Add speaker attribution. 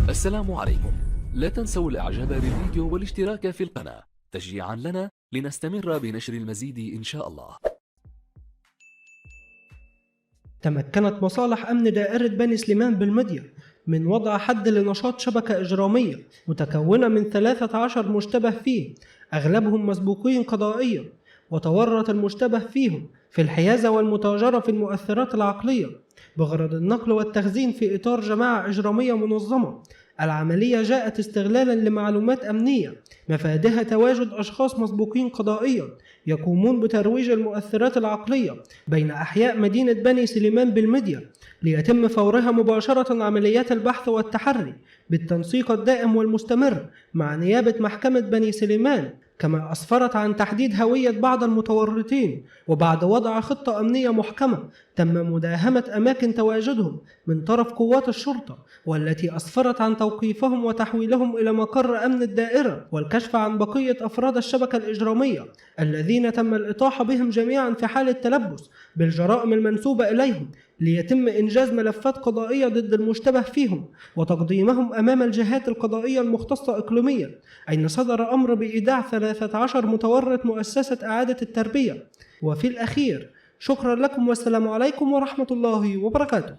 Speaker 1: السلام عليكم. لا تنسوا الاعجاب بالفيديو والاشتراك في القناة تشجيعا لنا لنستمر بنشر المزيد إن شاء الله.
Speaker 2: تمكنت مصالح أمن دائرة بني سليمان بالمدية من وضع حد لنشاط شبكة إجرامية متكونة من 13 مشتبه فيه، أغلبهم مسبوقين قضائيا، وتورط المشتبه فيهم في الحيازة والمتاجرة في المؤثرات العقلية بغرض النقل والتخزين في إطار جماعة إجرامية منظمة. العملية جاءت استغلالا لمعلومات أمنية مفادها تواجد أشخاص مسبوقين قضائيا يقومون بترويج المؤثرات العقلية بين أحياء مدينة بني سليمان بالمدية، ليتم فورها مباشرة عمليات البحث والتحري بالتنسيق الدائم والمستمر مع نيابة محكمة بني سليمان، كما أسفرت عن تحديد هوية بعض المتورطين. وبعد وضع خطة أمنية محكمة تم مداهمة أماكن تواجدهم من طرف قوات الشرطة، والتي أسفرت عن توقيفهم وتحويلهم إلى مقر أمن الدائرة والكشف عن بقية أفراد الشبكة الإجرامية الذين تم الإطاحة بهم جميعا في حالة تلبس بالجرائم المنسوبة إليهم، ليتم إنجاز ملفات قضائية ضد المشتبه فيهم وتقديمهم أمام الجهات القضائية المختصة إقليميا، أين صدر أمر بإيداع 13 متورط مؤسسة إعادة التربية. وفي الأخير شكرا لكم والسلام عليكم ورحمة الله وبركاته.